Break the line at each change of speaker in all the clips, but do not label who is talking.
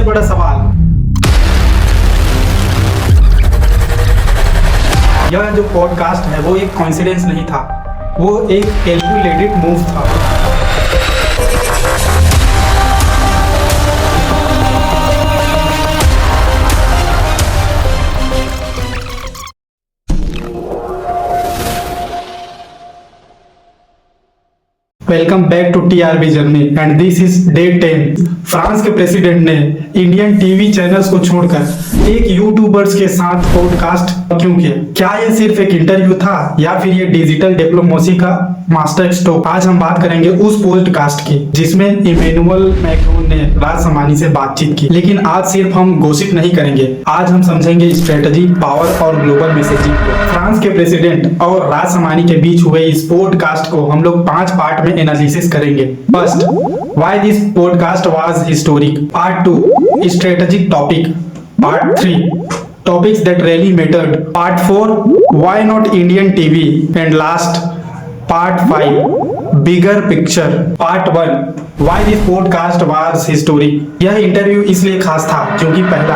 सबसे बड़ा सवाल, यह जो पॉडकास्ट है वो एक कोइंसिडेंस नहीं था, वो एक कैलकुलेटेड मूव था। Welcome back to TRB journey and this is day 10। France के प्रेसिडेंट ने इंडियन टीवी चैनल्स को छोड़कर एक यूट्यूबर्स के साथ पॉडकास्ट क्यों किया? क्या ये सिर्फ एक इंटरव्यू था या फिर ये डिजिटल डिप्लोमेसी का मास्टर स्ट्रोक? आज हम बात करेंगे उस पॉडकास्ट की जिसमें इमैनुअल मैक्रोन ने राजसामानी से बातचीत की। लेकिन आज सिर्फ हम घोषित नहीं करेंगे, आज हम समझेंगे स्ट्रेटजी, पावर और ग्लोबल मैसेजिंग को। फ्रांस के प्रेसिडेंट और राजसामानी के बीच हुए इस पॉडकास्ट को हम लोग 5 पार्ट में एनालिसिस करेंगे। First, why this podcast was historic. Part 2, strategic topic. Part 3, topics that really mattered. Part 4, why not Indian TV. And last part 5, bigger picture. Part 1, why this podcast was historic. यह interview इसलिए खास था क्योंकि पहला,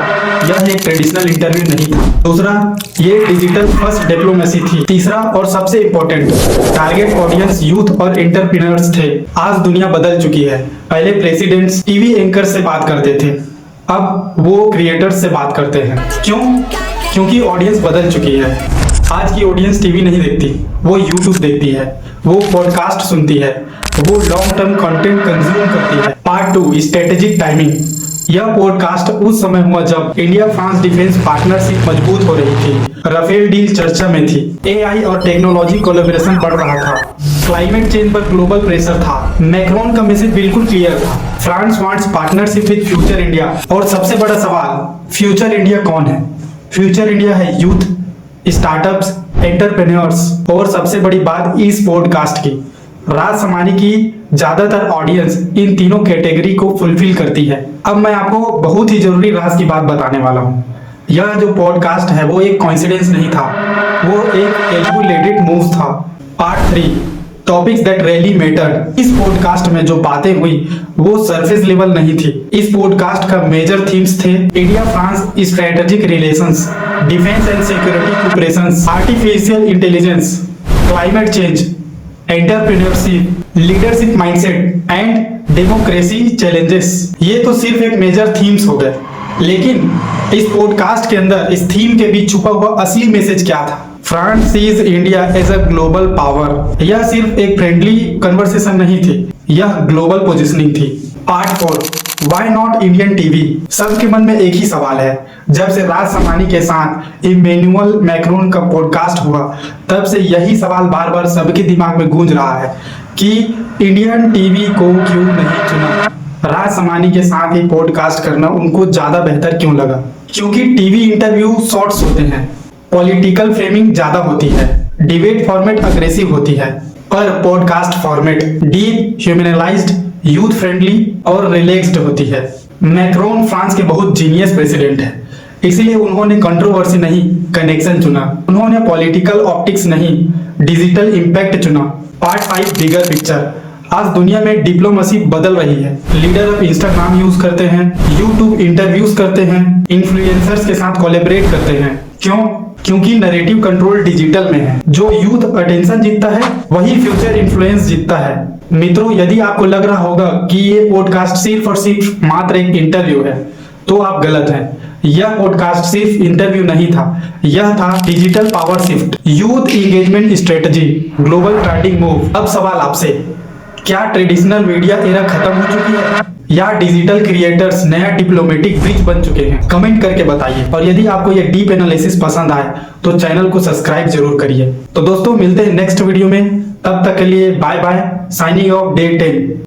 यह एक traditional interview नहीं था। दूसरा, ये डिजिटल फर्स्ट डिप्लोमेसी थी। तीसरा और सबसे इंपॉर्टेंट, टारगेट ऑडियंस यूथ और एंटरप्रेन्योर्स थे। आज दुनिया बदल चुकी है। पहले प्रेसिडेंट्स टीवी एंकर से बात करते थे, अब वो क्रिएटर्स से बात करते हैं। क्यों? क्योंकि ऑडियंस बदल चुकी है। आज की ऑडियंस टीवी नहीं देखती, वो यूट्यूब देखती है, वो पॉडकास्ट सुनती है, वो लॉन्ग टर्म कंटेंट कंज्यूम करती है। Part 2, strategic timing. यह पॉडकास्ट उस समय हुआ जब इंडिया फ्रांस डिफेंस पार्टनरशिप मजबूत हो रही थी, राफेल डील चर्चा में थी, एआई और टेक्नोलॉजी कोलैबोरेशन बढ़ रहा था, क्लाइमेट चेंज पर ग्लोबल प्रेशर था। मैक्रोन का मैसेज बिल्कुल क्लियर था, France wants partnership with future India. और सबसे बड़ा सवाल, फ्यूचर इंडिया कौन है? फ्यूचर इंडिया है यूथ, स्टार्टअप्स, एंटरप्रेन्योर्स और सबसे बड़ी बात इस पॉडकास्ट की, राजसामानी की ज्यादातर ऑडियंस इन तीनों कैटेगरी को फुलफिल करती है। अब मैं आपको बहुत ही जरूरी राज की बात बताने वाला हूँ। यह जो पॉडकास्ट है वो एक कोइंसिडेंस नहीं था, वो एक कैलकुलेटेड मूव था। Part 3, topics that really mattered. इस पॉडकास्ट में जो बातें हुई वो सरफेस लेवल नहीं थी। इस पॉडकास्ट का मेजर थीम्स थे India France strategic relations, defence and security cooperations, artificial intelligence, climate change, entrepreneurship, leadership mindset and democracy challenges. ये तो सिर्फ एक मेजर थीम्स हो गए, लेकिन इस पॉडकास्ट के अंदर इस थीम के बीच छुपा हुआ असली मैसेज क्या था? France sees India as a global power. यह सिर्फ एक फ्रेंडली कन्वर्सेशन नहीं थी, यह ग्लोबल पोजिशनिंग थी। Part 4, why not Indian TV. सबके मन में एक ही सवाल है, जब से राजसामानी के साथ इमैनुअल मैक्रोन का पॉडकास्ट हुआ तब से यही सवाल बार बार सबके दिमाग में गूंज रहा है कि इंडियन टीवी को क्यों नहीं चुना? राजसामानी के साथ ही पॉडकास्ट करना उनको ज्यादा बेहतर क्यों लगा? क्योंकि टीवी इंटरव्यू शॉर्ट्स होते हैं, पॉलिटिकल फ्रेमिंग ज्यादा होती है, डिबेट फॉर्मेट अग्रेसिव होती है, पर podcast format deep, humanlised, youth friendly और रिलैक्स्ड होती है। मैक्रोन फ्रांस के बहुत जीनियस प्रेसिडेंट है, इसलिए उन्होंने कंट्रोवर्सी नहीं, कनेक्शन चुना। उन्होंने पॉलिटिकल ऑप्टिक्स नहीं, डिजिटल इंपैक्ट चुना। Part 5, bigger picture. आज दुनिया में डिप्लोमेसी बदल रही है। लीडर अब इंस्टाग्राम यूज करते हैं, यूट्यूब इंटरव्यूज करते हैं, इन्फ्लुएंसर्स के साथ कोलैबोरेट करते हैं। क्यों? क्योंकि नैरेटिव कंट्रोल डिजिटल में है। जो यूथ अटेंशन जीतता है वही फ्यूचर इन्फ्लुएंस जीतता है। मित्रों, यदि आपको लग रहा होगा कि ये पॉडकास्ट सिर्फ और सिर्फ मात्र एक इंटरव्यू है तो आप गलत हैं। यह पॉडकास्ट सिर्फ इंटरव्यू नहीं था, यह था digital power shift, youth engagement strategy, global trending move. अब सवाल आपसे, क्या ट्रेडिशनल मीडिया एरा खत्म हो चुकी है या डिजिटल क्रिएटर्स नया डिप्लोमेटिक ब्रिज बन चुके हैं? कमेंट करके बताइए। और यदि आपको ये डीप एनालिसिस पसंद आए तो चैनल को सब्सक्राइब जरूर करिए। तो दोस्तों, मिलते हैं नेक्स्ट वीडियो में, तब तक के लिए bye bye. Signing off day 10।